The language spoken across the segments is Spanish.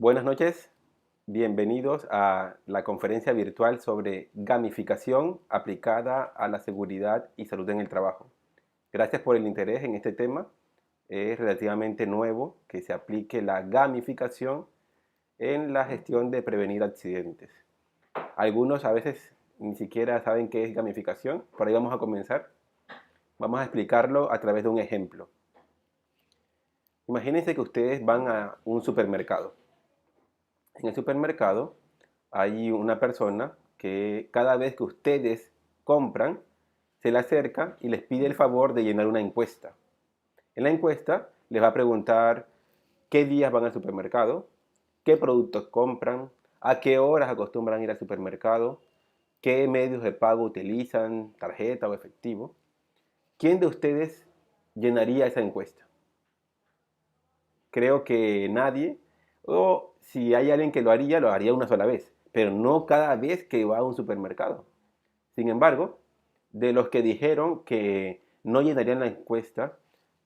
Buenas noches, bienvenidos a la conferencia virtual sobre gamificación aplicada a la seguridad y salud en el trabajo. Gracias por el interés en este tema. Es relativamente nuevo que se aplique la gamificación en la gestión de prevenir accidentes. Algunos a veces ni siquiera saben qué es gamificación. Por ahí vamos a comenzar. Vamos a explicarlo a través de un ejemplo. Imagínense que ustedes van a un supermercado. En el supermercado hay una persona que cada vez que ustedes compran, se le acerca y les pide el favor de llenar una encuesta. En la encuesta les va a preguntar qué días van al supermercado, qué productos compran, a qué horas acostumbran ir al supermercado, qué medios de pago utilizan, tarjeta o efectivo. ¿Quién de ustedes llenaría esa encuesta? Creo que nadie, o si hay alguien que lo haría una sola vez, pero no cada vez que va a un supermercado. Sin embargo, de los que dijeron que no llenarían la encuesta,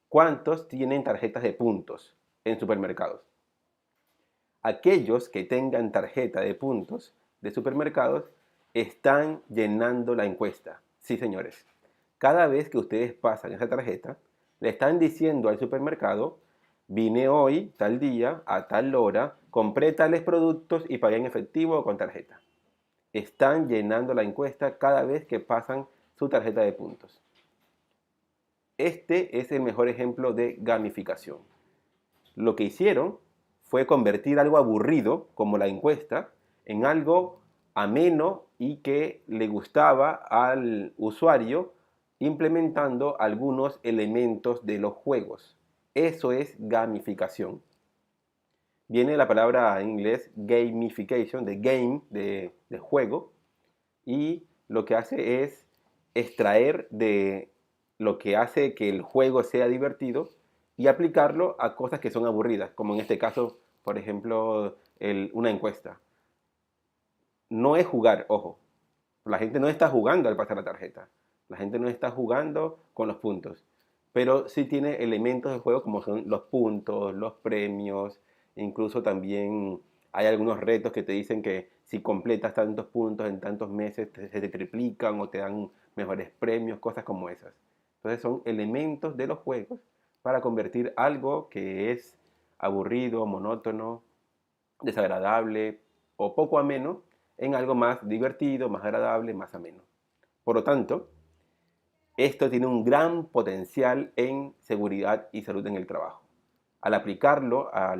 ¿cuántos tienen tarjetas de puntos en supermercados? Aquellos que tengan tarjeta de puntos de supermercados están llenando la encuesta. Sí, señores. Cada vez que ustedes pasan esa tarjeta, le están diciendo al supermercado: vine hoy, tal día, a tal hora, compré tales productos y pagué en efectivo o con tarjeta. Están llenando la encuesta cada vez que pasan su tarjeta de puntos. Este es el mejor ejemplo de gamificación. Lo que hicieron fue convertir algo aburrido, como la encuesta, en algo ameno y que le gustaba al usuario, implementando algunos elementos de los juegos. Eso es gamificación. Viene la palabra en inglés gamification, de game, de juego, y lo que hace es extraer de lo que hace que el juego sea divertido y aplicarlo a cosas que son aburridas, como en este caso, por ejemplo, una encuesta. No es jugar, ojo. La gente no está jugando al pasar la tarjeta. La gente no está jugando con los puntos. Pero sí tiene elementos de juego como son los puntos, los premios. Incluso también hay algunos retos que te dicen que si completas tantos puntos en tantos meses se te triplican o te dan mejores premios, cosas como esas. Entonces son elementos de los juegos para convertir algo que es aburrido, monótono, desagradable o poco ameno en algo más divertido, más agradable, más ameno. Por lo tanto, esto tiene un gran potencial en seguridad y salud en el trabajo. Al aplicarlo a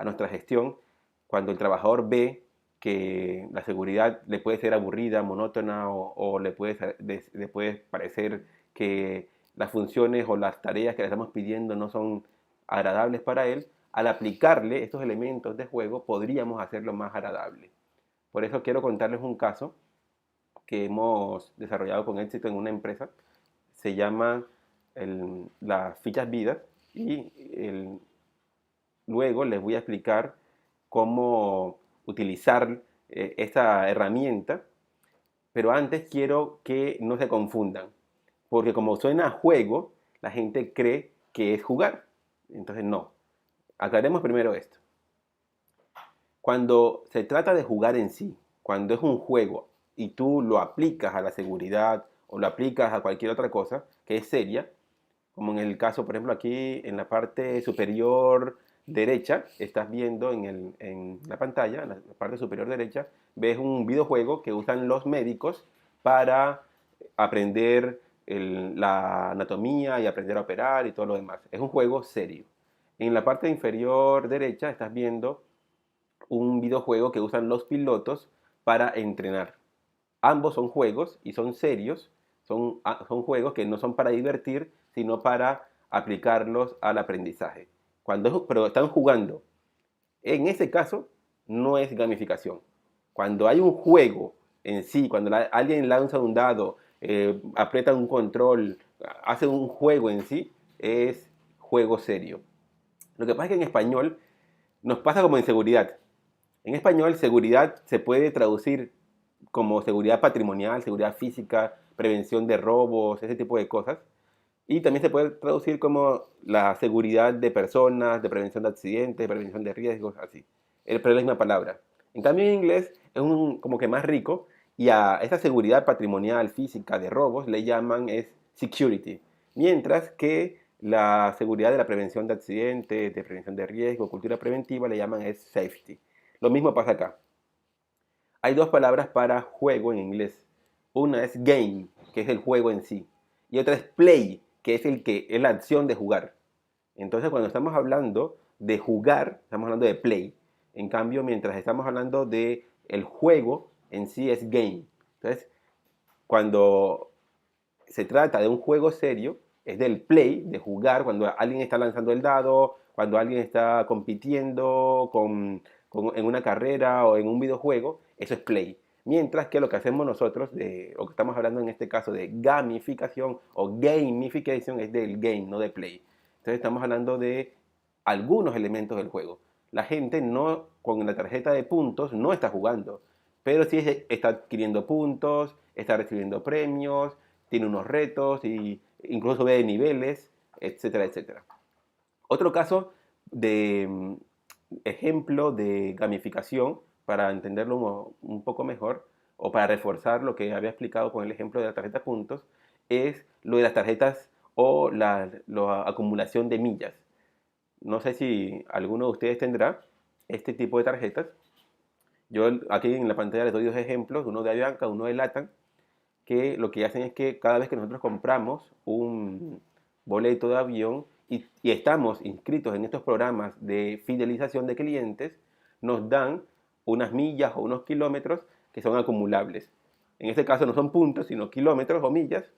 nuestra gestión, cuando el trabajador ve que la seguridad le puede ser aburrida, monótona o le puede parecer que las funciones o las tareas que le estamos pidiendo no son agradables para él, al aplicarle estos elementos de juego podríamos hacerlo más agradable. Por eso quiero contarles un caso que hemos desarrollado con éxito en una empresa. Se llama las fichas vidas y luego les voy a explicar cómo utilizar esta herramienta, pero antes quiero que no se confundan, porque como suena a juego, la gente cree que es jugar. Entonces no. Aclaremos primero esto. Cuando se trata de jugar en sí, cuando es un juego y tú lo aplicas a la seguridad o lo aplicas a cualquier otra cosa que es seria, como en el caso, por ejemplo, aquí en la parte superior derecha, estás viendo en la pantalla, en la parte superior derecha, ves un videojuego que usan los médicos para aprender la anatomía y aprender a operar y todo lo demás. Es un juego serio. En la parte inferior derecha estás viendo un videojuego que usan los pilotos para entrenar. Ambos son juegos y son serios, son juegos que no son para divertir, sino para aplicarlos al aprendizaje. Pero están jugando. En ese caso, no es gamificación. Cuando hay un juego en sí, cuando alguien lanza un dado, aprieta un control, hace un juego en sí, es juego serio. Lo que pasa es que en español nos pasa como en seguridad. En español, seguridad se puede traducir como seguridad patrimonial, seguridad física, prevención de robos, ese tipo de cosas. Y también se puede traducir como la seguridad de personas, de prevención de accidentes, de prevención de riesgos, así. pero es la misma palabra. En cambio, en inglés es como que más rico y a esa seguridad patrimonial física de robos le llaman es security, mientras que la seguridad de la prevención de accidentes, de prevención de riesgo, cultura preventiva le llaman es safety. Lo mismo pasa acá. Hay dos palabras para juego en inglés. Una es game, que es el juego en sí, y otra es play, que es la acción de jugar. Entonces, cuando estamos hablando de jugar, estamos hablando de play. En cambio, mientras estamos hablando de el juego en sí es game. Entonces, cuando se trata de un juego serio, es del play, de jugar, cuando alguien está lanzando el dado, cuando alguien está compitiendo en una carrera o en un videojuego, eso es play. Mientras que lo que hacemos nosotros, lo que estamos hablando en este caso de gamificación o gamification, es del game, no de play. Entonces estamos hablando de algunos elementos del juego. La gente no, con la tarjeta de puntos, no está jugando, pero sí está adquiriendo puntos, está recibiendo premios, tiene unos retos y incluso ve niveles, etcétera, etcétera. Otro caso de ejemplo de gamificación, para entenderlo un poco mejor, o para reforzar lo que había explicado con el ejemplo de la tarjeta de puntos, es lo de las tarjetas o la acumulación de millas. No sé si alguno de ustedes tendrá este tipo de tarjetas. Yo aquí en la pantalla les doy dos ejemplos, uno de Avianca, uno de LATAM, que lo que hacen es que cada vez que nosotros compramos un boleto de avión y estamos inscritos en estos programas de fidelización de clientes, nos dan unas millas o unos kilómetros que son acumulables. En este caso no son puntos, sino kilómetros o millas,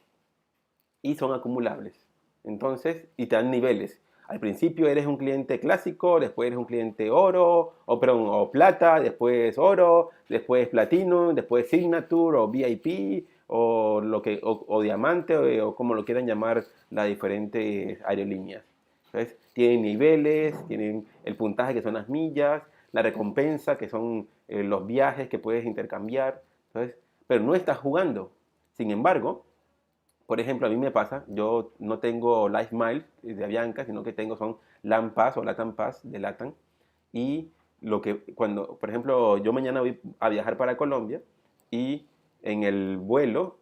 y son acumulables. Entonces, y te dan niveles. Al principio eres un cliente clásico, después eres un cliente oro, o plata, después oro, después platino, después signature o VIP, o diamante, o como lo quieran llamar las diferentes aerolíneas. Entonces, tienen niveles, tienen el puntaje que son las millas, la recompensa que son los viajes que puedes intercambiar. Entonces, pero no estás jugando. Sin embargo, por ejemplo, a mí me pasa, yo no tengo Life Miles de Avianca, sino que son LAN Pass o LATAM Pass de LATAM. Y por ejemplo, yo mañana voy a viajar para Colombia y en el vuelo,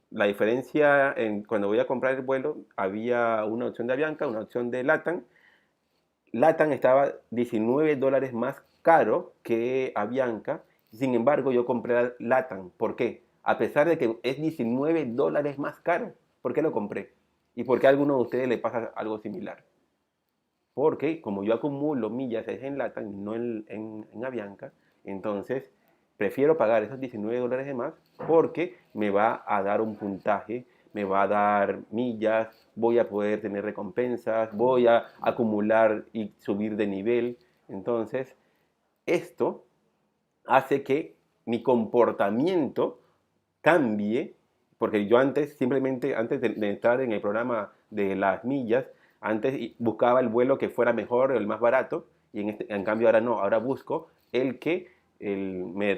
la diferencia cuando voy a comprar el vuelo, había una opción de Avianca, una opción de LATAM. LATAM estaba $19 más caro que Avianca. Sin embargo, yo compré LATAM. ¿Por qué? A pesar de que es $19 más caro. ¿Por qué lo compré? ¿Y por qué a alguno de ustedes le pasa algo similar? Porque como yo acumulo millas es en LATAM y no en Avianca, entonces prefiero pagar esos $19 de más porque me va a dar un puntaje, me va a dar millas, voy a poder tener recompensas, voy a acumular y subir de nivel. Entonces, esto hace que mi comportamiento cambie, porque yo simplemente antes de entrar en el programa de las millas, antes buscaba el vuelo que fuera mejor, el más barato, y en cambio ahora no, ahora busco el que me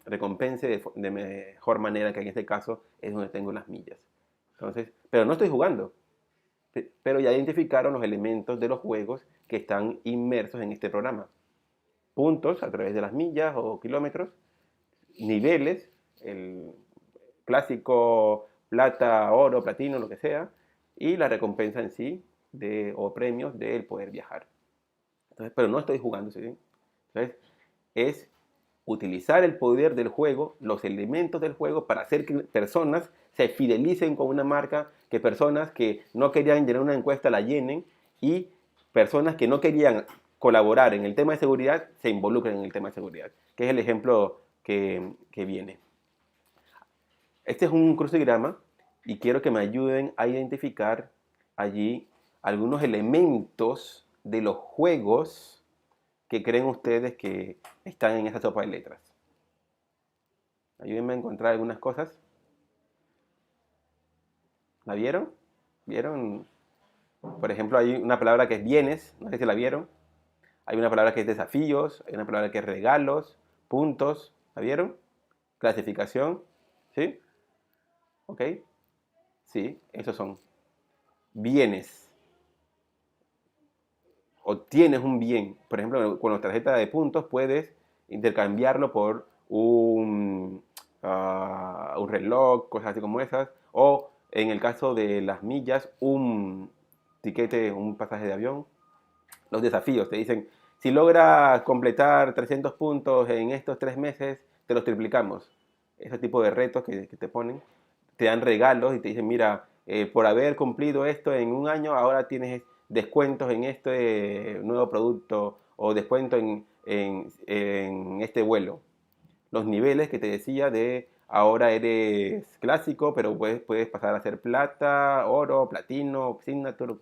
recompense de mejor manera, que en este caso es donde tengo las millas. Entonces, pero no estoy jugando, pero ya identificaron los elementos de los juegos que están inmersos en este programa. Puntos a través de las millas o kilómetros, niveles, el clásico plata, oro, platino, lo que sea, y la recompensa en sí o premios del poder viajar. Entonces, pero no estoy jugando, ¿sí? Entonces, es utilizar el poder del juego, los elementos del juego, para hacer que personas se fidelicen con una marca, que personas que no querían llenar una encuesta la llenen, y personas que no querían colaborar en el tema de seguridad se involucren en el tema de seguridad, que es el ejemplo que viene. Este es un crucigrama y quiero que me ayuden a identificar allí algunos elementos de los juegos que creen ustedes que están en esa sopa de letras. Ayúdenme a encontrar algunas cosas. ¿La vieron? ¿Vieron? Por ejemplo, hay una palabra que es bienes, no sé si la vieron. Hay una palabra que es desafíos, hay una palabra que es regalos, puntos, ¿la vieron? Clasificación, ¿sí? ¿Ok? Sí, esos son bienes. obtienes un bien. Por ejemplo, con la tarjeta de puntos puedes intercambiarlo por un reloj, cosas así como esas, o en el caso de las millas, un tiquete, un pasaje de avión. Los desafíos te dicen, si logras completar 300 puntos en estos 3 meses, te los triplicamos. Ese tipo de retos que te ponen, te dan regalos y te dicen, mira, por haber cumplido esto en un año, ahora tienes descuentos en este nuevo producto o descuento en este vuelo. Los niveles que te decía de ahora eres clásico, pero puedes pasar a ser plata, oro, platino, signature,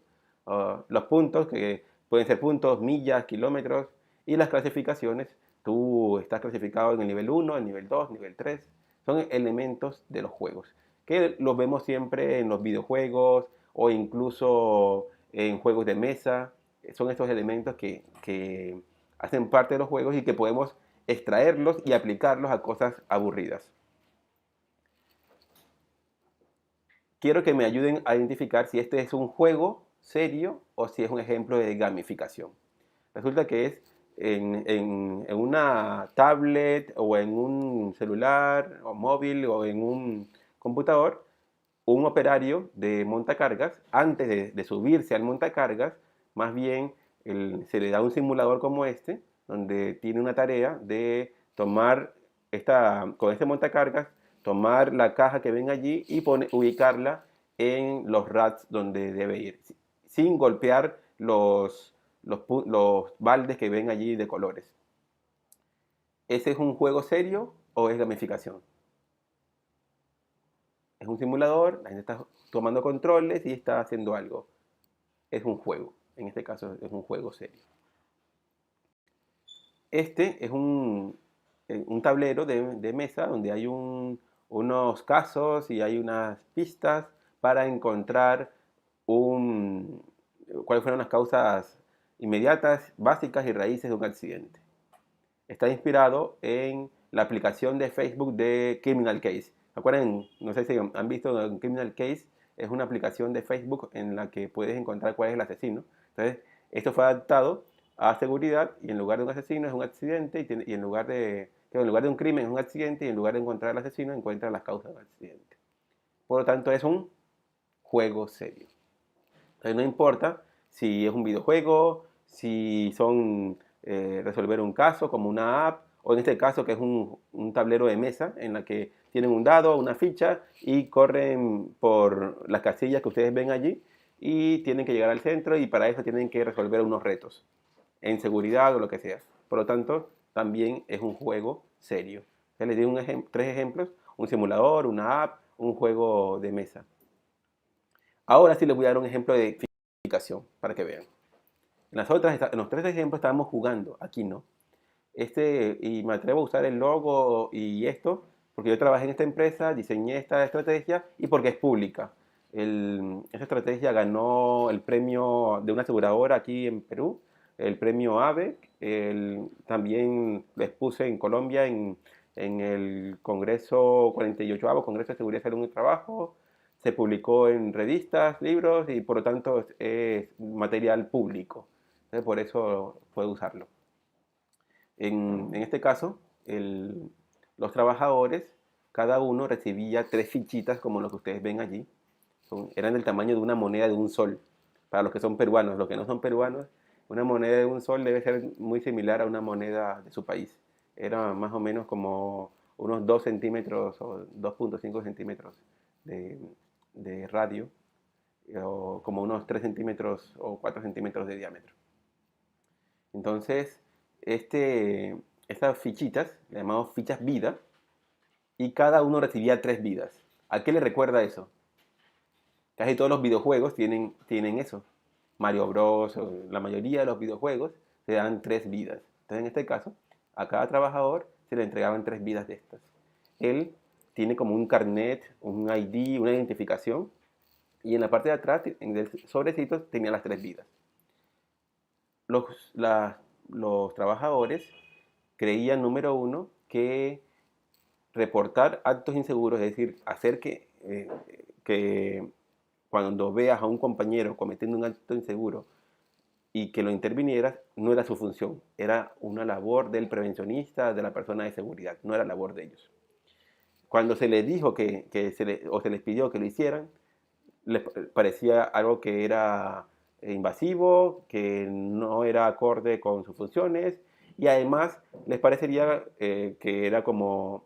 los puntos que pueden ser puntos, millas, kilómetros, y las clasificaciones. Tú estás clasificado en el nivel 1, el nivel 2, nivel 3. Son elementos de los juegos, que los vemos siempre en los videojuegos o incluso en juegos de mesa. Son estos elementos que hacen parte de los juegos y que podemos extraerlos y aplicarlos a cosas aburridas. Quiero que me ayuden a identificar si este es un juego serio o si es un ejemplo de gamificación. Resulta que es en una tablet o en un celular o móvil o en un computador, un operario de montacargas, antes de subirse al montacargas, más bien se le da un simulador como este, donde tiene una tarea de tomar con este montacargas, tomar la caja que ven allí y ubicarla en los racks donde debe ir, sin golpear los baldes que ven allí de colores. ¿Ese es un juego serio o es gamificación? Es un simulador, la gente está tomando controles y está haciendo algo. Es un juego. En este caso es un juego serio. Este es un tablero de mesa donde hay unos casos y hay unas pistas para encontrar cuáles fueron las causas inmediatas, básicas y raíces de un accidente. Está inspirado en la aplicación de Facebook de Criminal Case. ¿Recuerdan? No sé si han visto Criminal Case, es una aplicación de Facebook en la que puedes encontrar cuál es el asesino. Entonces, esto fue adaptado a seguridad y en lugar de un asesino es un accidente y en lugar de un crimen es un accidente y en lugar de encontrar al asesino encuentra las causas del accidente. Por lo tanto, es un juego serio. Entonces, no importa si es un videojuego, si son resolver un caso como una app, o en este caso que es un tablero de mesa en la que tienen un dado, una ficha y corren por las casillas que ustedes ven allí y tienen que llegar al centro y para eso tienen que resolver unos retos en seguridad o lo que sea. Por lo tanto, también es un juego serio. Ya les di 3 ejemplos, un simulador, una app, un juego de mesa. Ahora sí les voy a dar un ejemplo de gamificación para que vean. En los 3 ejemplos estábamos jugando, aquí no. Y me atrevo a usar el logo y esto, porque yo trabajé en esta empresa, diseñé esta estrategia y porque es pública. Esta estrategia ganó el premio de una aseguradora aquí en Perú, el premio AVE. También lo expuse en Colombia en el Congreso 48º, Congreso de Seguridad, Salud y Trabajo. Se publicó en revistas, libros y por lo tanto es material público. Entonces, por eso puedo usarlo. En este caso, los trabajadores, cada uno recibía 3 fichitas como los que ustedes ven allí. Eran del tamaño de una moneda de un sol. Para los que son peruanos, los que no son peruanos, una moneda de un sol debe ser muy similar a una moneda de su país. Era más o menos como unos 2 centímetros o 2,5 centímetros de radio, o como unos 3 centímetros o 4 centímetros de diámetro. Entonces, estas fichitas, le llamamos fichas vida, y cada uno recibía 3 vidas. ¿A qué le recuerda eso? Casi todos los videojuegos tienen eso. Mario Bros, la mayoría de los videojuegos se dan 3 vidas. Entonces, en este caso, a cada trabajador se le entregaban 3 vidas de estas. Él tiene como un carnet, un ID, una identificación, y en la parte de atrás, en el sobrecito, tenía las 3 vidas. Los, los trabajadores creían, número uno, que reportar actos inseguros, es decir, hacer que cuando veas a un compañero cometiendo un acto inseguro, y que lo intervinieras no era su función, era una labor del prevencionista, de la persona de seguridad, no era labor de ellos. Cuando se les dijo o se les pidió que lo hicieran, les parecía algo que era invasivo, que no era acorde con sus funciones y además les parecería que era como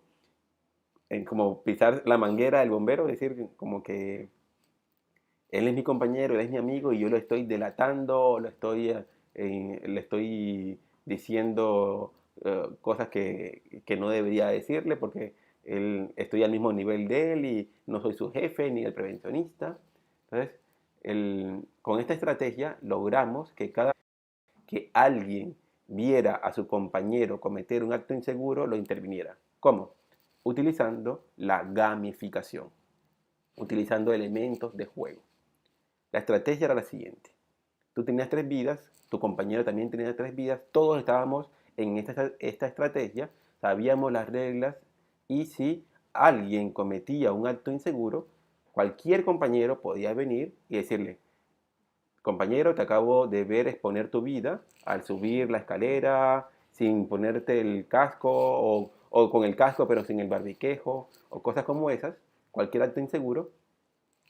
pisar la manguera del bombero, es decir, como que él es mi compañero, él es mi amigo y yo lo estoy delatando, le estoy diciendo cosas que no debería decirle porque estoy al mismo nivel de él y no soy su jefe ni el prevencionista. Entonces, con esta estrategia logramos que cada vez que alguien viera a su compañero cometer un acto inseguro, lo interviniera. ¿Cómo? Utilizando la gamificación, utilizando elementos de juego. La estrategia era la siguiente. Tú tenías 3 vidas, tu compañero también tenía 3 vidas, todos estábamos en esta estrategia, sabíamos las reglas y si alguien cometía un acto inseguro, cualquier compañero podía venir y decirle, compañero, te acabo de ver exponer tu vida al subir la escalera sin ponerte el casco o con el casco pero sin el barbiquejo o cosas como esas, cualquier acto inseguro,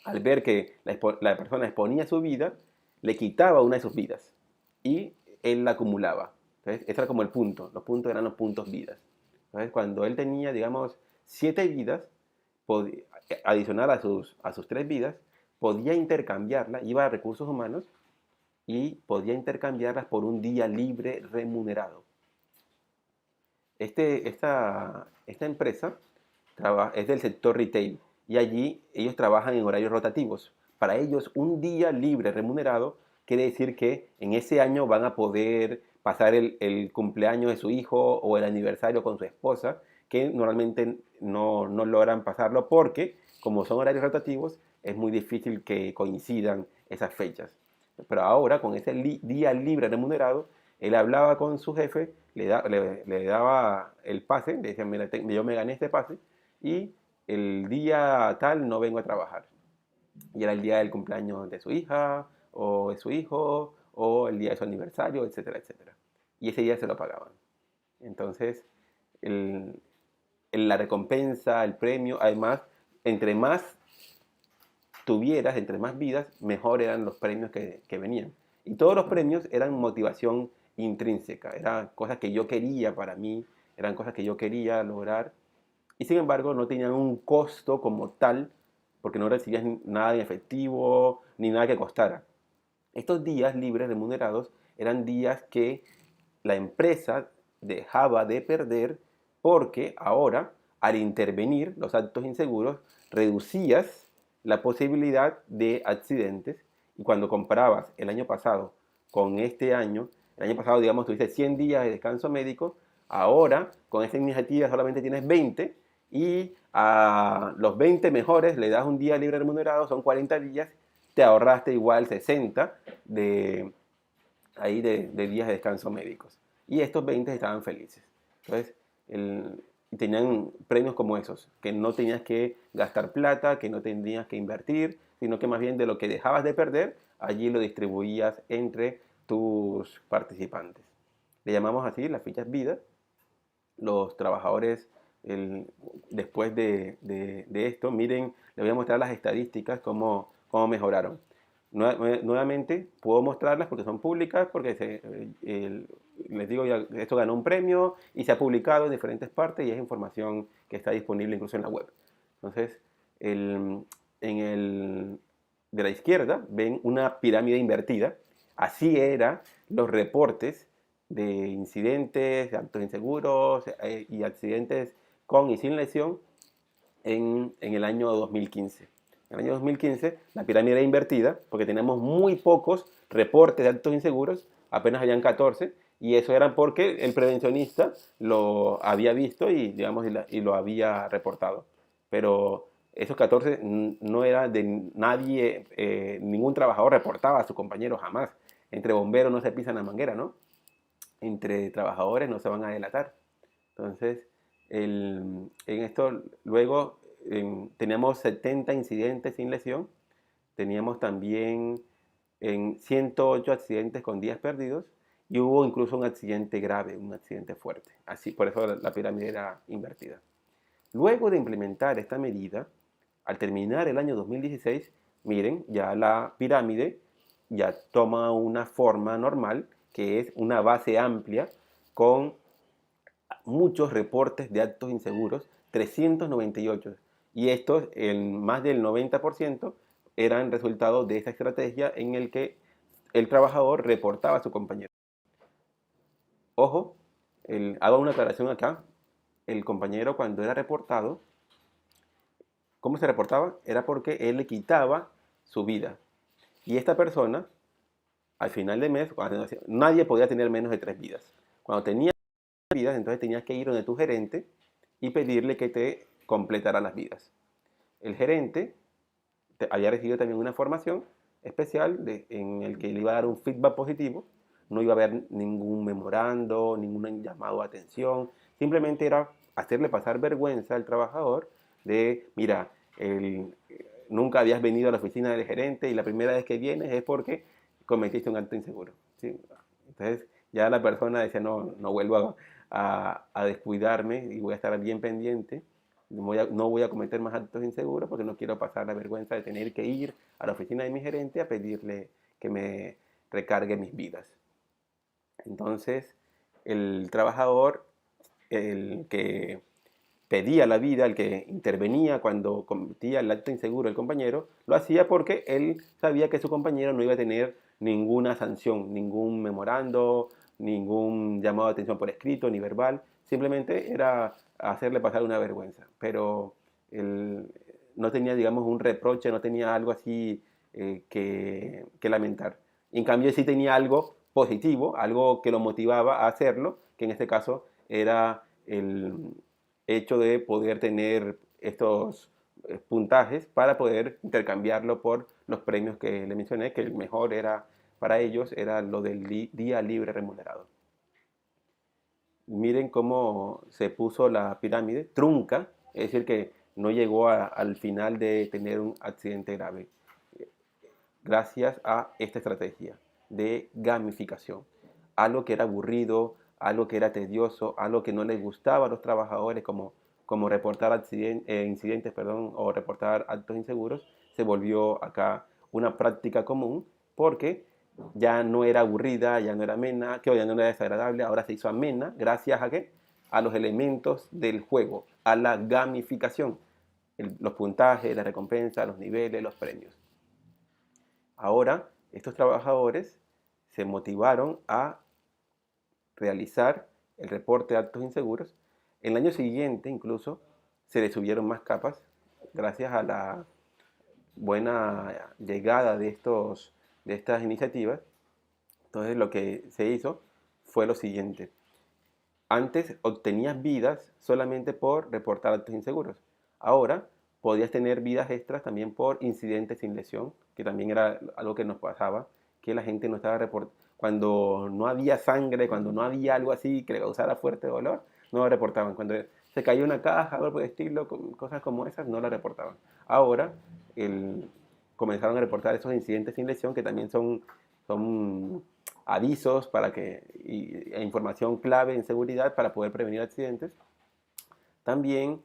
al ver que la persona exponía su vida, le quitaba una de sus vidas y él la acumulaba. Entonces, ese era como el punto. Los puntos eran los puntos vidas. Entonces, cuando él tenía, digamos, 7 vidas, adicional a sus 3 vidas, podía intercambiarla, iba a recursos humanos y podía intercambiarlas por un día libre remunerado. Esta empresa es del sector retail y allí ellos trabajan en horarios rotativos. Para ellos, un día libre remunerado quiere decir que en ese año van a poder pasar el cumpleaños de su hijo o el aniversario con su esposa, que normalmente no logran pasarlo porque, como son horarios rotativos, es muy difícil que coincidan esas fechas. Pero ahora, con ese día libre remunerado, él hablaba con su jefe, le daba el pase, le decía, mira, yo me gané este pase y el día tal no vengo a trabajar. Y era el día del cumpleaños de su hija o de su hijo o el día de su aniversario, etcétera, etcétera. Y ese día se lo pagaban. Entonces, el- la recompensa, el premio, además, entre más tuvieras, entre más vidas, mejor eran los premios que venían. Y todos los premios eran motivación intrínseca, eran cosas que yo quería para mí, eran cosas que yo quería lograr. Y sin embargo no tenían un costo como tal, porque no recibías nada en efectivo, ni nada que costara. Estos días libres remunerados eran días que la empresa dejaba de perder porque ahora, al intervenir los actos inseguros, reducías la posibilidad de accidentes y cuando comparabas el año pasado con este año, el año pasado, digamos, tuviste 100 días de descanso médico, ahora con esta iniciativa solamente tienes 20 y a los 20 mejores le das un día libre remunerado, son 40 días, te ahorraste igual 60 de días de descanso médicos. Y estos 20 estaban felices. Entonces, tenían premios como esos, que no tenías que gastar plata, que no tenías que invertir, sino que más bien de lo que dejabas de perder, allí lo distribuías entre tus participantes. Le llamamos así las fichas vida. Los trabajadores, el- después de esto, miren, les voy a mostrar las estadísticas, cómo mejoraron. Nuevamente, puedo mostrarlas porque son públicas, porque les digo, ya, esto ganó un premio y se ha publicado en diferentes partes y es información que está disponible incluso en la web. Entonces, en el de la izquierda ven una pirámide invertida. Así eran los reportes de incidentes, de actos inseguros y accidentes con y sin lesión en el año 2015. En el año 2015 la pirámide era invertida porque teníamos muy pocos reportes de actos inseguros, apenas habían 14, y eso era porque el prevencionista lo había visto y, digamos, y lo había reportado. Pero esos 14 no era de nadie, ningún trabajador reportaba a su compañero jamás. Entre bomberos no se pisan la manguera, ¿no? Entre trabajadores no se van a delatar. Entonces, en esto luego teníamos 70 incidentes sin lesión, teníamos también en 108 accidentes con días perdidos y hubo incluso un accidente grave, un accidente fuerte. Así, por eso la pirámide era invertida. Luego de implementar esta medida, al terminar el año 2016, miren, ya la pirámide ya toma una forma normal, que es una base amplia con muchos reportes de actos inseguros, 398. Y estos, en más del 90%, eran resultado de esta estrategia en el que el trabajador reportaba a su compañero. Ojo, hago una aclaración acá. El compañero cuando era reportado, ¿cómo se reportaba? Era porque él le quitaba su vida. Y esta persona, al final de mes, nadie podía tener menos de 3 vidas. Cuando tenía vidas, entonces tenías que ir donde tu gerente y pedirle que te completara las vidas. El gerente había recibido también una formación especial en el que le iba a dar un feedback positivo. No iba a haber ningún memorando, ningún llamado a atención. Simplemente era hacerle pasar vergüenza al trabajador de, mira, nunca habías venido a la oficina del gerente y la primera vez que vienes es porque cometiste un acto inseguro. ¿Sí? Entonces ya la persona decía, no, no vuelvo a descuidarme y voy a estar bien pendiente. No voy a cometer más actos inseguros porque no quiero pasar la vergüenza de tener que ir a la oficina de mi gerente a pedirle que me recargue mis vidas. Entonces, el trabajador, el que pedía la vida, el que intervenía cuando cometía el acto inseguro el compañero, lo hacía porque él sabía que su compañero no iba a tener ninguna sanción, ningún memorando, ningún llamado de atención por escrito ni verbal, simplemente era hacerle pasar una vergüenza, pero él no tenía, digamos, un reproche, no tenía algo así que lamentar. En cambio, sí tenía algo positivo, algo que lo motivaba a hacerlo, que en este caso era el hecho de poder tener estos puntajes para poder intercambiarlo por los premios que le mencioné, que el mejor era para ellos era lo del día libre remunerado. Miren cómo se puso la pirámide, trunca, es decir, que no llegó al final de tener un accidente grave, gracias a esta estrategia de gamificación. Algo que era aburrido, algo que era tedioso, algo que no les gustaba a los trabajadores, como reportar incidentes o reportar actos inseguros, se volvió acá una práctica común porque ya no era aburrida, ya no era amena, que ya no era desagradable, ahora se hizo amena gracias a ¿qué? A los elementos del juego, a la gamificación, los puntajes, la recompensa, los niveles, los premios. Ahora, estos trabajadores se motivaron a realizar el reporte de actos inseguros. El año siguiente, incluso, se le subieron más capas gracias a la buena llegada de estas iniciativas. Entonces, lo que se hizo fue lo siguiente. Antes obtenías vidas solamente por reportar actos inseguros. Ahora podías tener vidas extras también por incidentes sin lesión, que también era algo que nos pasaba, que la gente no estaba reportando. Cuando no había sangre, cuando no había algo así que le causara fuerte dolor, no lo reportaban. Cuando se caía una caja, algo por el estilo, cosas como esas, no la reportaban. Ahora comenzaron a reportar esos incidentes sin lesión, que también son avisos e información clave en seguridad para poder prevenir accidentes. También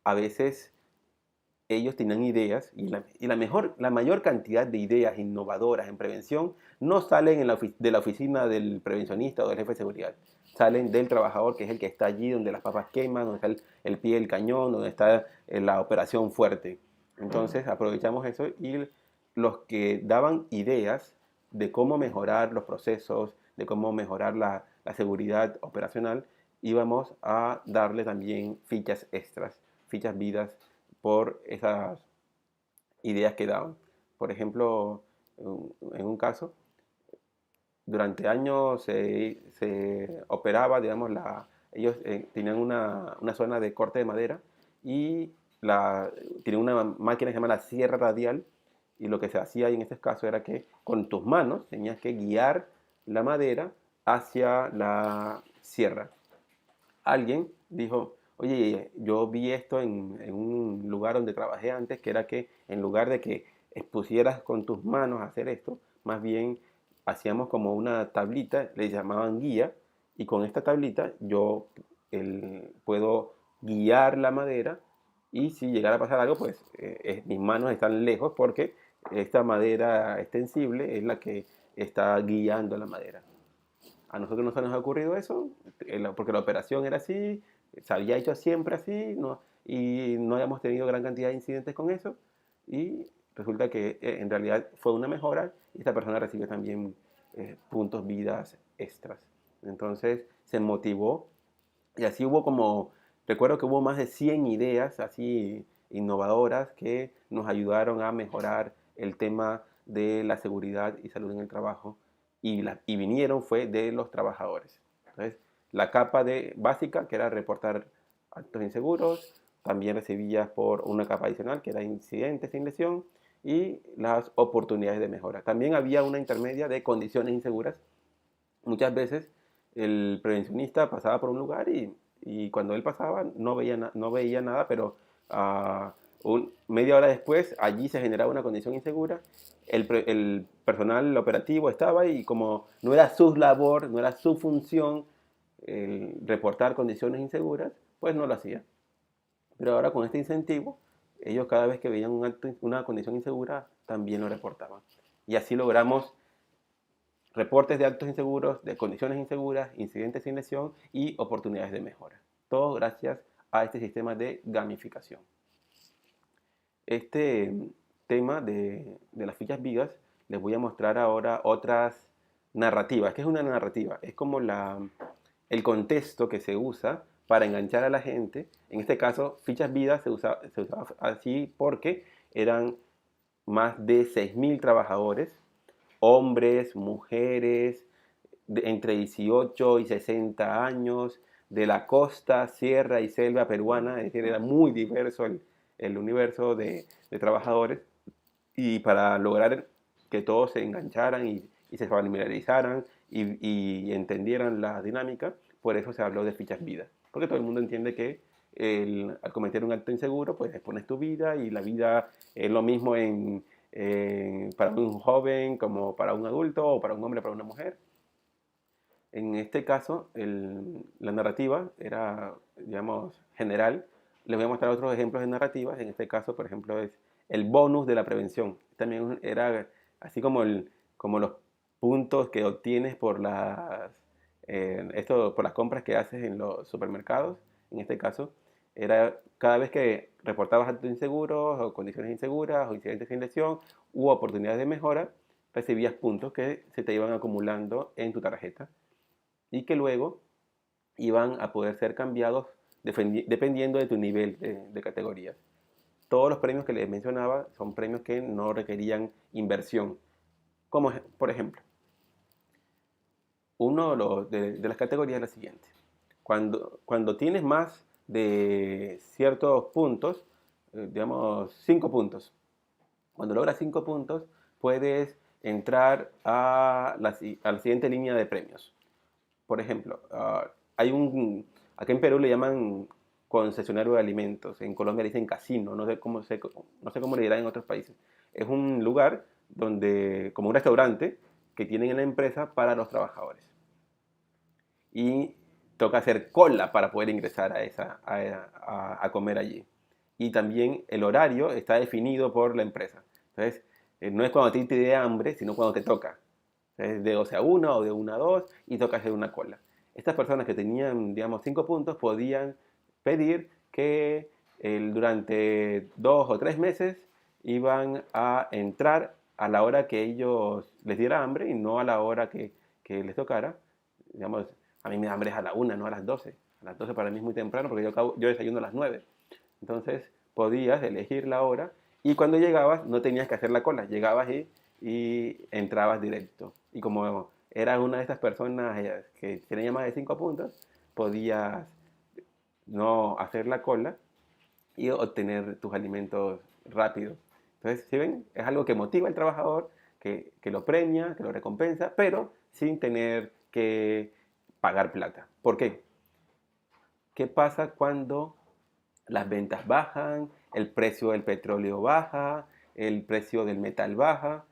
a veces ellos tenían ideas y la mayor cantidad de ideas innovadoras en prevención no salen de la oficina del prevencionista o del jefe de seguridad, salen del trabajador, que es el que está allí donde las papas queman, donde está el pie del cañón, donde está la operación fuerte. Entonces aprovechamos eso y los que daban ideas de cómo mejorar los procesos, de cómo mejorar la seguridad operacional, íbamos a darle también fichas extras, fichas vidas por esas ideas que daban. Por ejemplo, en un caso, durante años se operaba, digamos, ellos tenían una zona de corte de madera y tienen una máquina que se llama la sierra radial, y lo que se hacía en este caso era que con tus manos tenías que guiar la madera hacia la sierra. Alguien dijo, oye, yo vi esto en un lugar donde trabajé antes, que era que en lugar de que expusieras con tus manos a hacer esto, más bien hacíamos como una tablita, le llamaban guía, y con esta tablita yo puedo guiar la madera y si llegara a pasar algo, pues mis manos están lejos porque esta madera extensible es la que está guiando la madera. A nosotros no se nos ha ocurrido eso, porque la operación era así, se había hecho siempre así, no, y no habíamos tenido gran cantidad de incidentes con eso, y resulta que en realidad fue una mejora, y esta persona recibe también puntos vidas extras. Entonces se motivó, y así hubo como, recuerdo que hubo más de 100 ideas así innovadoras que nos ayudaron a mejorar el tema de la seguridad y salud en el trabajo y vinieron fue de los trabajadores. Entonces, la capa básica, que era reportar actos inseguros, también recibías por una capa adicional, que era incidentes sin lesión, y las oportunidades de mejora. También había una intermedia de condiciones inseguras. Muchas veces el prevencionista pasaba por un lugar y cuando él pasaba no veía nada, pero media hora después allí se generaba una condición insegura. El personal operativo estaba y como no era su labor, no era su función el reportar condiciones inseguras, pues no lo hacía. Pero ahora con este incentivo, ellos cada vez que veían una condición insegura, también lo reportaban. Y así logramos reportes de actos inseguros, de condiciones inseguras, incidentes sin lesión y oportunidades de mejora. Todo gracias a este sistema de gamificación. Este tema de las fichas vigas, les voy a mostrar ahora otras narrativas. ¿Qué es una narrativa? Es como el contexto que se usa para enganchar a la gente. En este caso, fichas vidas se usaba así porque eran más de 6.000 trabajadores, hombres, mujeres, entre 18 y 60 años, de la costa, sierra y selva peruana, es decir, era muy diverso el universo de trabajadores, y para lograr que todos se engancharan y se familiarizaran y entendieran la dinámica, por eso se habló de fichas vidas, porque todo el mundo entiende que al cometer un acto inseguro, pues expones tu vida y la vida es lo mismo para un joven como para un adulto o para un hombre, para una mujer. En este caso, la narrativa era, digamos, general. Les voy a mostrar otros ejemplos de narrativas. En este caso, por ejemplo, es el bonus de la prevención. También era así como los puntos que obtienes por las compras que haces en los supermercados. En este caso, era cada vez que reportabas actos inseguros o condiciones inseguras o incidentes sin lesión u oportunidades de mejora, recibías puntos que se te iban acumulando en tu tarjeta y que luego iban a poder ser cambiados dependiendo de tu nivel de categorías. Todos los premios que les mencionaba son premios que no requerían inversión. Como por ejemplo, uno de las categorías es la siguiente. Cuando tienes más de ciertos puntos, digamos 5 puntos, cuando logras 5 puntos, puedes entrar a la siguiente línea de premios. Por ejemplo, acá en Perú le llaman concesionario de alimentos, en Colombia le dicen casino, no sé cómo le dirán en otros países. Es un lugar como un restaurante que tienen en la empresa para los trabajadores. Y toca hacer cola para poder ingresar a comer allí. Y también el horario está definido por la empresa. Entonces, no es cuando te dé hambre, sino cuando te toca. Es de 12 a 1 o de 1 a 2 y toca hacer una cola. Estas personas que tenían, digamos, 5 puntos podían pedir que durante 2 o 3 meses iban a entrar a la hora que ellos les diera hambre y no a la hora que les tocara. Digamos, a mí me da hambre a la 1, no a las 12. A las 12 para mí es muy temprano porque yo desayuno a las 9. Entonces podías elegir la hora y cuando llegabas no tenías que hacer la cola, llegabas y entrabas directo. Y como eras una de estas personas que tenía más de 5 puntos, podías no hacer la cola y obtener tus alimentos rápido. Entonces, ¿sí ven? Es algo que motiva al trabajador, que lo premia, que lo recompensa, pero sin tener que pagar plata. ¿Por qué? ¿Qué pasa cuando las ventas bajan, el precio del petróleo baja, el precio del metal baja?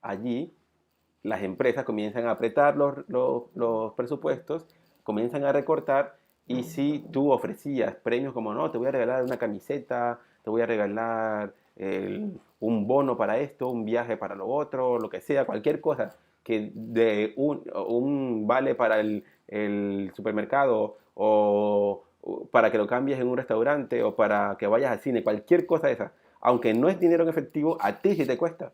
Allí las empresas comienzan a apretar los presupuestos, comienzan a recortar, y si tú ofrecías premios como, no, te voy a regalar una camiseta, te voy a regalar un bono para esto, un viaje para lo otro, lo que sea, cualquier cosa que de un vale para el supermercado, o para que lo cambies en un restaurante, o para que vayas al cine, cualquier cosa de esa, aunque no es dinero en efectivo, a ti sí te cuesta.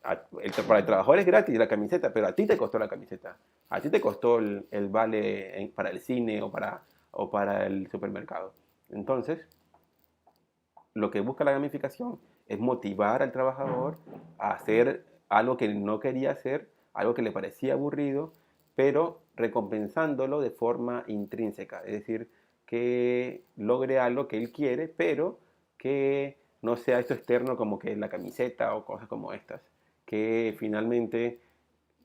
Para el trabajador es gratis la camiseta, pero a ti te costó la camiseta. A ti te costó el vale para el cine, o para el supermercado. Entonces, lo que busca la gamificación es motivar al trabajador a hacer algo que no quería hacer, algo que le parecía aburrido, pero recompensándolo de forma intrínseca. Es decir, que logre algo que él quiere, pero que no sea esto externo, como que la camiseta o cosas como estas, que finalmente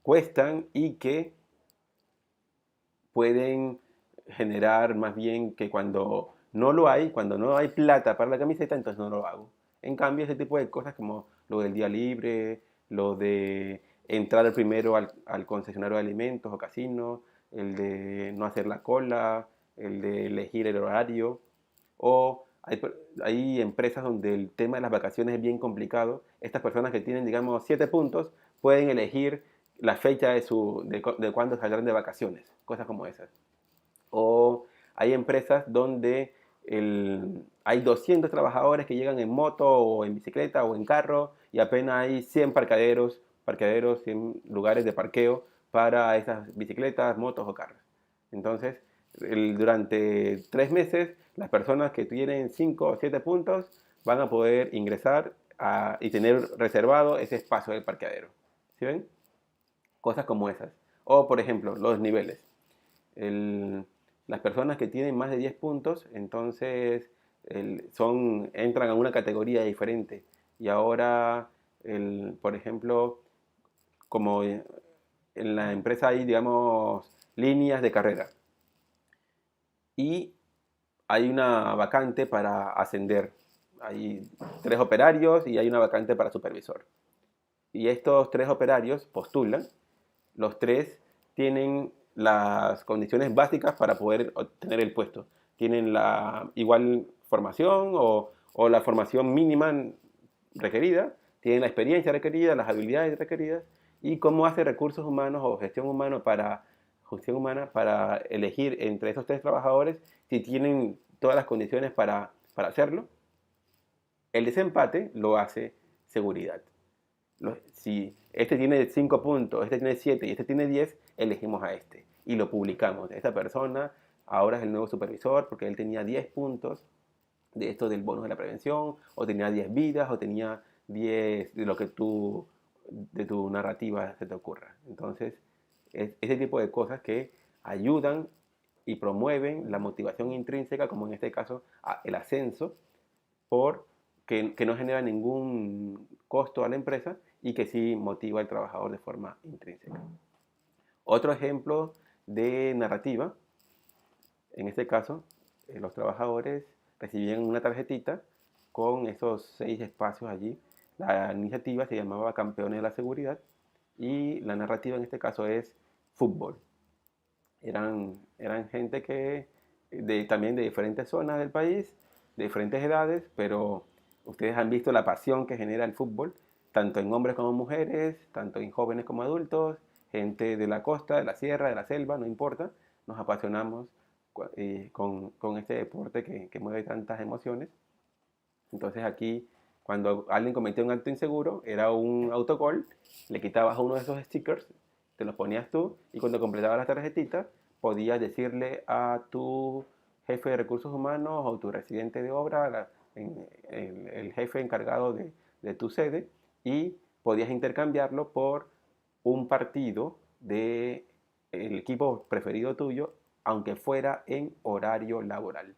cuestan y que pueden generar más bien que cuando no hay plata para la camiseta, entonces no lo hago. En cambio, ese tipo de cosas como lo del día libre, lo de entrar primero al concesionario de alimentos o casino, el de no hacer la cola, el de elegir el horario, o hay empresas donde el tema de las vacaciones es bien complicado. Estas personas que tienen, digamos, 7 puntos, pueden elegir la fecha de cuándo saldrán de vacaciones, cosas como esas. O hay empresas donde hay 200 trabajadores que llegan en moto o en bicicleta o en carro, y apenas hay 100 parqueaderos, 100 lugares de parqueo para esas bicicletas, motos o carros. Entonces, durante 3 meses, las personas que tienen 5 o 7 puntos van a poder ingresar y tener reservado ese espacio del parqueadero. ¿Sí ven? Cosas como esas. O, por ejemplo, los niveles. El, las personas que tienen más de 10 puntos, entonces entran a una categoría diferente. Y ahora, por ejemplo, como en la empresa hay, digamos, líneas de carrera. Y hay una vacante para ascender. Hay 3 operarios y hay una vacante para supervisor. Y estos 3 operarios postulan. Los 3 tienen las condiciones básicas para poder obtener el puesto. Tienen la igual formación, o la formación mínima requerida, tienen la experiencia requerida, las habilidades requeridas, y cómo hace recursos humanos o gestión humana para elegir entre esos 3 trabajadores si tienen todas las condiciones para hacerlo. El desempate lo hace seguridad. Si este tiene 5 puntos, este tiene 7 y este tiene 10, elegimos a este y lo publicamos. Esta persona ahora es el nuevo supervisor porque él tenía 10 puntos de esto del bono de la prevención, o tenía 10 vidas, o tenía 10 de lo que de tu narrativa se te ocurra. Entonces, es ese tipo de cosas que ayudan y promueven la motivación intrínseca, como en este caso el ascenso, que no genera ningún costo a la empresa y que sí motiva al trabajador de forma intrínseca. Otro ejemplo de narrativa, en este caso, los trabajadores recibían una tarjetita con esos 6 espacios allí. La iniciativa se llamaba Campeones de la Seguridad y la narrativa en este caso es fútbol. Eran gente también de diferentes zonas del país, de diferentes edades, pero ustedes han visto la pasión que genera el fútbol, tanto en hombres como mujeres, tanto en jóvenes como adultos, gente de la costa, de la sierra, de la selva, no importa, nos apasionamos con este deporte que mueve tantas emociones. Entonces aquí, cuando alguien cometía un acto inseguro, era un autogol, le quitabas uno de esos stickers, te los ponías tú, y cuando completabas la tarjetita, podías decirle a tu jefe de recursos humanos o tu residente de obra, el jefe encargado de tu sede, y podías intercambiarlo por un partido del equipo preferido tuyo, aunque fuera en horario laboral.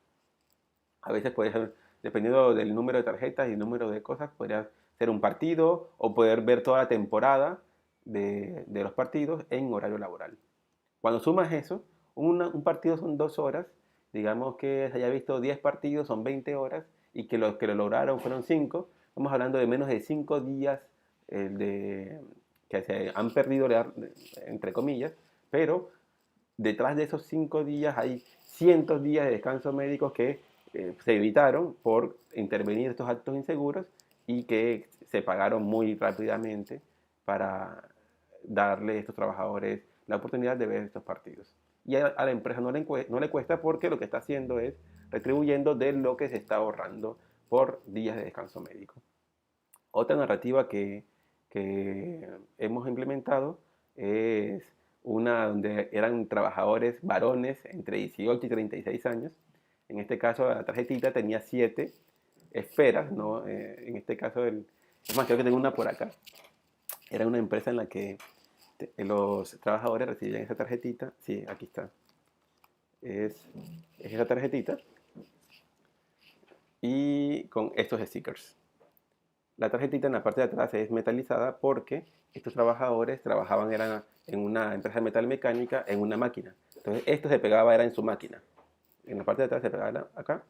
A veces puede ser, dependiendo del número de tarjetas y el número de cosas, podría ser un partido o poder ver toda la temporada de los partidos en horario laboral. Cuando sumas eso, un partido son 2 horas, digamos que se haya visto 10 partidos, son 20 horas, y que los que lo lograron fueron 5, estamos hablando de menos de 5 días de, que se han perdido, entre comillas, pero detrás de esos 5 días hay cientos de días de descanso médicos que se evitaron por intervenir estos actos inseguros y que se pagaron muy rápidamente para darle a estos trabajadores la oportunidad de ver estos partidos. Y a la empresa no le cuesta porque lo que está haciendo es retribuyendo de lo que se está ahorrando por días de descanso médico. Otra narrativa que hemos implementado es una donde eran trabajadores varones entre 18 y 36 años. En este caso la tarjetita tenía 7 esferas, ¿no? En este caso, es más, creo que tengo una por acá. Era una empresa en la que los trabajadores recibían esa tarjetita. Sí, aquí está. Es esa tarjetita y con estos stickers. La tarjetita en la parte de atrás es metalizada porque estos trabajadores eran en una empresa de metal mecánica en una máquina. Entonces esto se pegaba era en su máquina. En la parte de atrás se pegaba acá,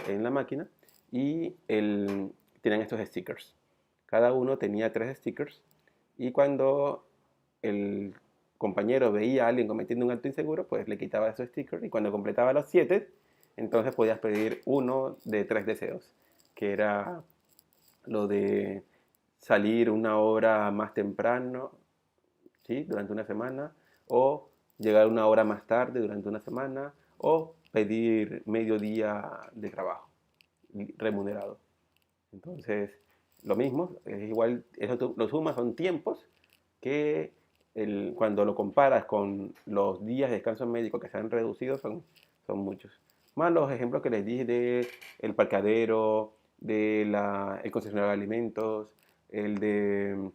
en la máquina, y tenían estos stickers. Cada uno tenía 3 stickers y cuando el compañero veía a alguien cometiendo un acto inseguro, pues le quitaba esos stickers y cuando completaba los 7, entonces podías pedir uno de 3 deseos, que era lo de salir una hora más temprano, ¿sí? Durante una semana, o llegar una hora más tarde durante una semana, o pedir medio día de trabajo remunerado. Entonces, lo mismo, es igual, eso lo sumas, son tiempos que cuando lo comparas con los días de descanso médico que se han reducido, son muchos. Más los ejemplos que les di de el parqueadero, el concesionario de alimentos, el de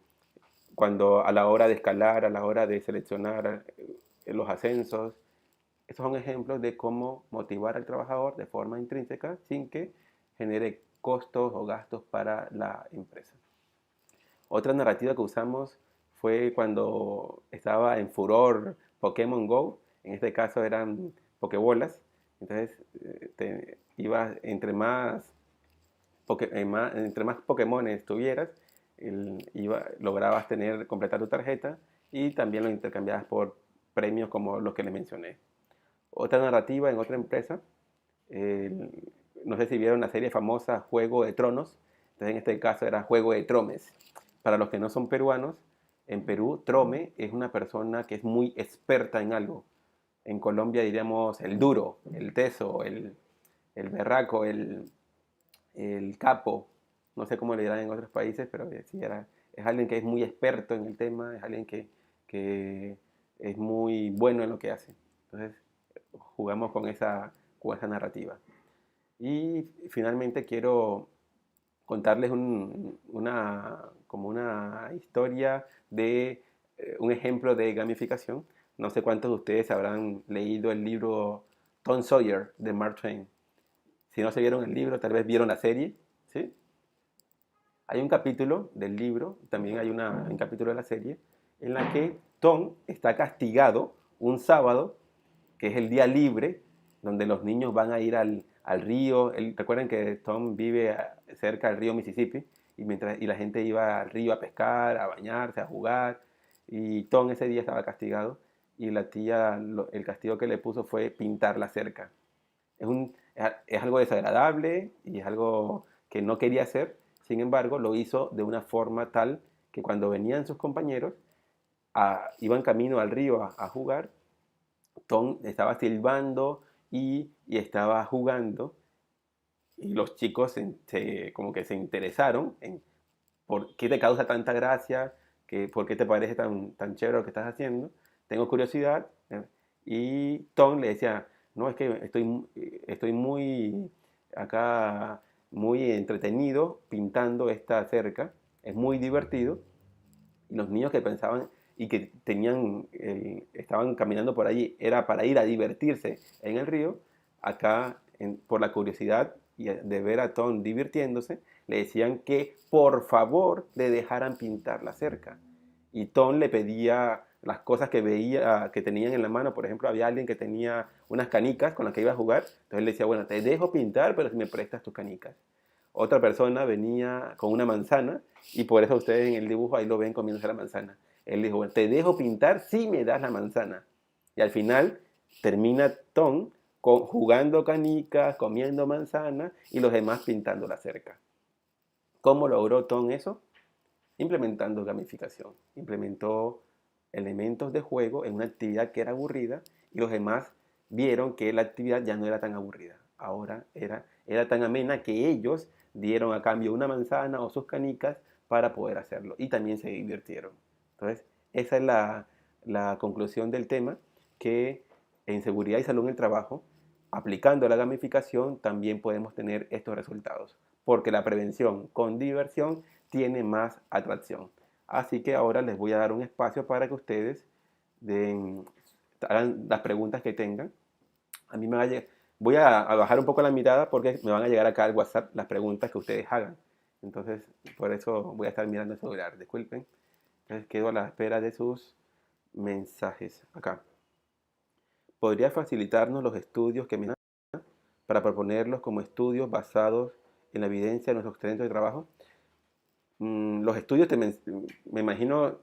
cuando a la hora de escalar, a la hora de seleccionar los ascensos. Estos son ejemplos de cómo motivar al trabajador de forma intrínseca sin que genere costos o gastos para la empresa. Otra narrativa que usamos fue cuando estaba en furor Pokémon Go. En este caso eran Pokébolas. Entonces, entre más Pokémon tuvieras, lograbas completar tu tarjeta y también lo intercambiabas por premios como los que les mencioné. Otra narrativa en otra empresa, no sé si vieron la serie famosa Juego de Tronos, entonces en este caso era Juego de Tromes. Para los que no son peruanos, en Perú, Trome es una persona que es muy experta en algo. En Colombia diríamos el duro, el teso, el berraco, el capo, no sé cómo le dirán en otros países, pero sí es alguien que es muy experto en el tema, es alguien que es muy bueno en lo que hace. Entonces jugamos con esa narrativa. Y finalmente quiero contarles como una historia de un ejemplo de gamificación. No sé cuántos de ustedes habrán leído el libro Tom Sawyer de Mark Twain. Si no se vieron el libro, tal vez vieron la serie, ¿sí? Hay un capítulo del libro, también hay un capítulo de la serie, en la que Tom está castigado un sábado, que es el día libre, donde los niños van a ir al río. Recuerden que Tom vive cerca del río Mississippi, y la gente iba al río a pescar, a bañarse, a jugar, y Tom ese día estaba castigado, y la tía, el castigo que le puso fue pintar la cerca. Es algo desagradable y es algo que no quería hacer, sin embargo lo hizo de una forma tal que cuando venían sus compañeros, iban camino al río a jugar, Tom estaba silbando y estaba jugando, y los chicos como que se interesaron en por qué te causa tanta gracia, por qué te parece tan chévere lo que estás haciendo, tengo curiosidad. Y Tom le decía, no, es que estoy muy acá, muy entretenido pintando esta cerca, es muy divertido. Y los niños que pensaban y que estaban caminando por allí, era para ir a divertirse en el río, acá por la curiosidad y de ver a Tom divirtiéndose, le decían que por favor le dejaran pintar la cerca. Y Tom le pedía las cosas que veía que tenían en la mano. Por ejemplo, había alguien que tenía unas canicas con las que iba a jugar. Entonces le decía, bueno, te dejo pintar, pero si me prestas tus canicas. Otra persona venía con una manzana y por eso ustedes en el dibujo ahí lo ven comiéndose la manzana. Él dijo, bueno, te dejo pintar si me das la manzana. Y al final termina Tom jugando canicas, comiendo manzana y los demás pintando la cerca. ¿Cómo logró Tom eso? Implementando gamificación. Implementó elementos de juego en una actividad que era aburrida y los demás vieron que la actividad ya no era tan aburrida. Ahora era tan amena que ellos dieron a cambio una manzana o sus canicas para poder hacerlo y también se divirtieron. Entonces, esa es la conclusión del tema, que en seguridad y salud en el trabajo, aplicando la gamificación, también podemos tener estos resultados, porque la prevención con diversión tiene más atracción. Así que ahora les voy a dar un espacio para que ustedes hagan las preguntas que tengan. A mí voy a bajar un poco la mirada porque me van a llegar acá al WhatsApp las preguntas que ustedes hagan. Entonces, por eso voy a estar mirando el celular. Disculpen. Entonces, quedo a la espera de sus mensajes acá. ¿Podría facilitarnos los estudios que me dan para proponerlos como estudios basados en la evidencia de nuestros centros de trabajo? Los estudios, me imagino,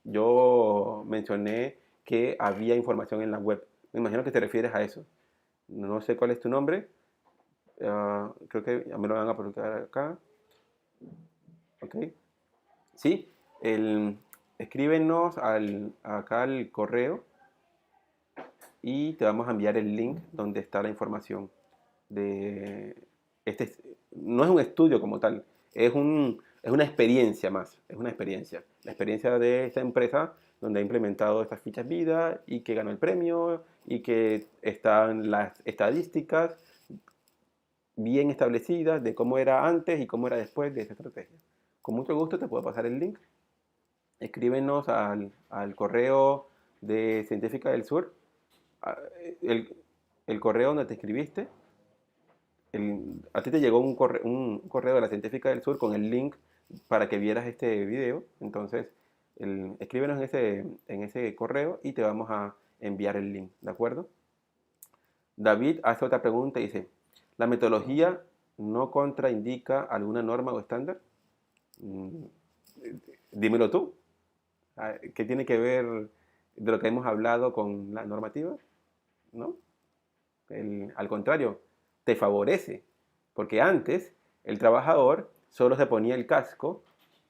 yo mencioné que había información en la web. Me imagino que te refieres a eso. No sé cuál es tu nombre. Creo que ya me lo van a publicar acá. Ok. Sí, escríbenos acá al correo y te vamos a enviar el link donde está la información de este. No es un estudio como tal, es una experiencia más, es una experiencia. La experiencia de esta empresa donde ha implementado estas fichas vida y que ganó el premio y que están las estadísticas bien establecidas de cómo era antes y cómo era después de esa estrategia. Con mucho gusto te puedo pasar el link. Escríbenos al correo de Científica del Sur, el, el correo donde te escribiste. A ti te llegó un correo de la Científica del Sur con el link para que vieras este video. Entonces, escríbenos en ese correo y te vamos a enviar el link, ¿de acuerdo? David hace otra pregunta y dice, ¿la metodología no contraindica alguna norma o estándar? Mm, Dímelo tú. ¿Qué tiene que ver de lo que hemos hablado con la normativa? ¿No? Al contrario, te favorece, porque antes el trabajador solo se ponía el casco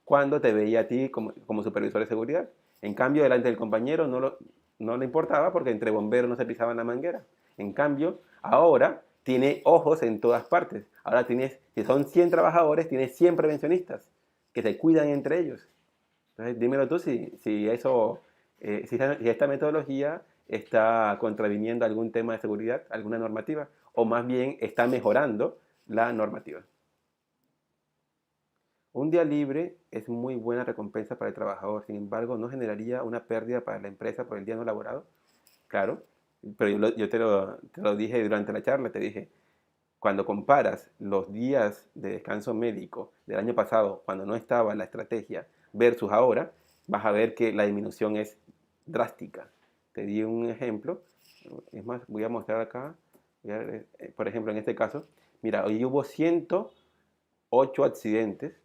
cuando te veía a ti como supervisor de seguridad. En cambio, delante del compañero no le importaba porque entre bomberos no se pisaban la manguera. En cambio, ahora tiene ojos en todas partes. Ahora si son 100 trabajadores, tienes 100 prevencionistas que se cuidan entre ellos. Entonces, dímelo tú si eso, si esta metodología está contraviniendo algún tema de seguridad, alguna normativa, o más bien está mejorando la normativa. Un día libre es muy buena recompensa para el trabajador, sin embargo, ¿no generaría una pérdida para la empresa por el día no laborado? Claro, pero yo te lo dije durante la charla, te dije, cuando comparas los días de descanso médico del año pasado, cuando no estaba la estrategia, versus ahora, vas a ver que la disminución es drástica. Te di un ejemplo, es más, voy a mostrar acá, por ejemplo, en este caso, mira, hoy hubo 108 accidentes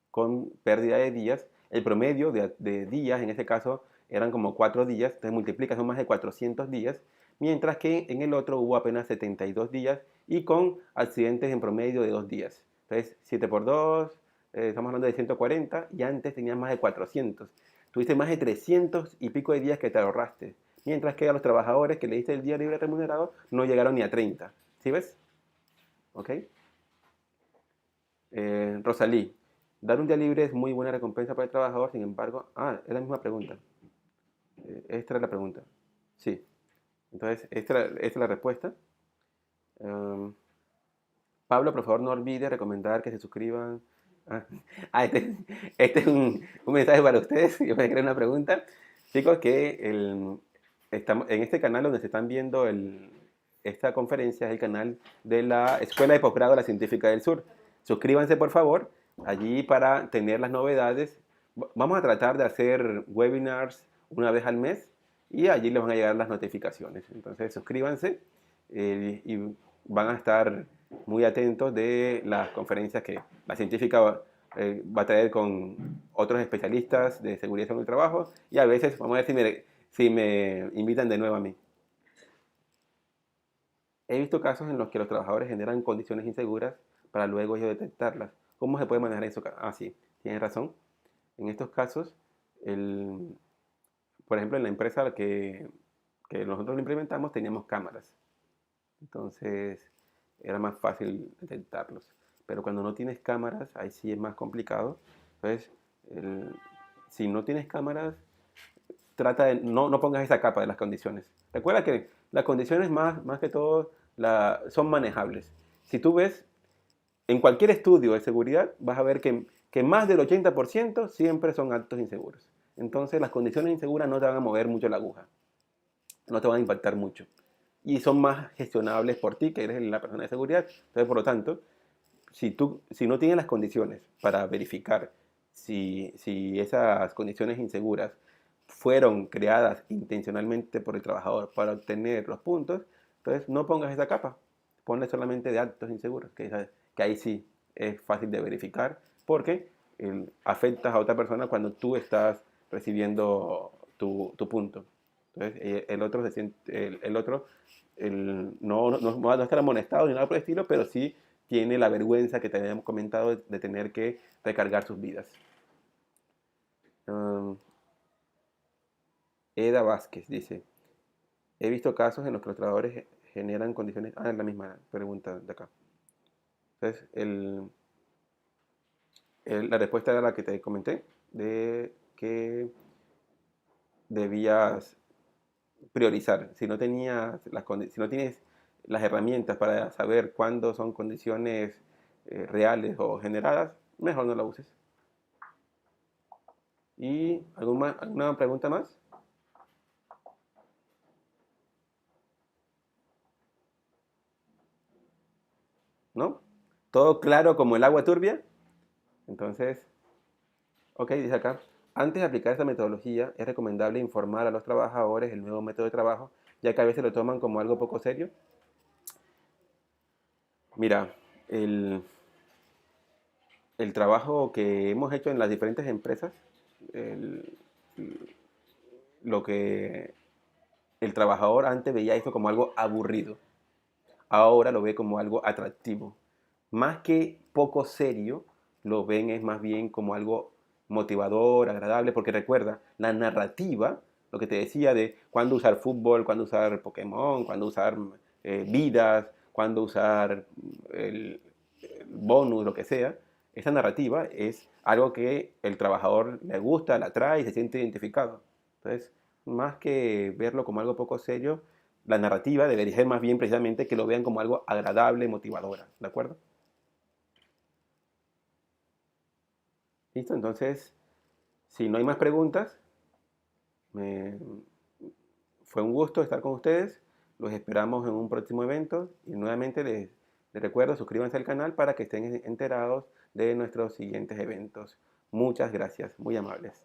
con pérdida de días. El promedio de días, en este caso, eran como 4 días, entonces multiplica, son más de 400 días, mientras que en el otro hubo apenas 72 días y con accidentes en promedio de 2 días. Entonces, 7 por 2, estamos hablando de 140 y antes tenías más de 400. Tuviste más de 300 y pico de días que te ahorraste, mientras que a los trabajadores que le diste el día libre remunerado no llegaron ni a 30. ¿Sí ves? ¿Ok? Rosalí, dar un día libre es muy buena recompensa para el trabajador, sin embargo, es la misma pregunta. Esta era la pregunta. Sí. Entonces, esta es la respuesta. Um, Pablo, por favor, no olvide recomendar que se suscriban. Ah, este es un mensaje para ustedes. Yo me creé una pregunta. Chicos, estamos en este canal donde se están viendo esta conferencia, es el canal de la Escuela de Posgrado de la Científica del Sur. Suscríbanse, por favor, allí para tener las novedades. Vamos a tratar de hacer webinars una vez al mes y allí les van a llegar las notificaciones. Entonces, suscríbanse y van a estar muy atentos de las conferencias que la científica va a traer con otros especialistas de seguridad en el trabajo y a veces vamos a ver si me invitan de nuevo a mí. He visto casos en los que los trabajadores generan condiciones inseguras para luego ellos detectarlas. ¿Cómo se puede manejar eso? Ah, sí, tienes razón. En estos casos, el, por ejemplo, en la empresa que nosotros lo implementamos teníamos cámaras. Entonces era más fácil detectarlos. Pero cuando no tienes cámaras, ahí sí es más complicado. Entonces, el- si no tienes cámaras, trata de no pongas esa capa de las condiciones. Recuerda que las condiciones más que todo son manejables. Si tú ves en cualquier estudio de seguridad, vas a ver que más del 80% siempre son actos inseguros. Entonces las condiciones inseguras no te van a mover mucho la aguja, no te van a impactar mucho. Y son más gestionables por ti, que eres la persona de seguridad. Entonces, por lo tanto, si no tienes las condiciones para verificar si esas condiciones inseguras fueron creadas intencionalmente por el trabajador para obtener los puntos, entonces no pongas esa capa, ponle solamente de actos inseguros, que ahí sí es fácil de verificar, porque afectas a otra persona cuando tú estás recibiendo tu punto. Entonces, el otro, se siente, el otro no estar amonestado ni nada por el estilo, pero sí tiene la vergüenza que te habíamos comentado de tener que recargar sus vidas. Um, Eda Vázquez dice, he visto casos en los que los trabajadores generan condiciones... Ah, es la misma pregunta de acá. Entonces, la respuesta era la que te comenté, de que debías priorizar. Si no tienes las herramientas para saber cuándo son condiciones reales o generadas, mejor no la uses. ¿Y alguna pregunta más? ¿No? ¿Todo claro como el agua turbia? Entonces, ok, dice acá. Antes de aplicar esta metodología, es recomendable informar a los trabajadores el nuevo método de trabajo, ya que a veces lo toman como algo poco serio. Mira, el, el trabajo que hemos hecho en las diferentes empresas, el- lo que el trabajador antes veía esto como algo aburrido, ahora lo ve como algo atractivo. Más que poco serio, lo ven es más bien como algo motivador, agradable, porque recuerda, la narrativa, lo que te decía de cuándo usar fútbol, cuándo usar Pokémon, cuándo usar vidas, cuándo usar el bonus, lo que sea, esa narrativa es algo que el trabajador le gusta, le atrae y se siente identificado. Entonces, más que verlo como algo poco serio, la narrativa debería ser más bien precisamente que lo vean como algo agradable, motivadora, ¿de acuerdo? ¿Listo? Entonces, si no hay más preguntas, me- fue un gusto estar con ustedes. Los esperamos en un próximo evento y nuevamente les recuerdo, suscríbanse al canal para que estén enterados de nuestros siguientes eventos. Muchas gracias, muy amables.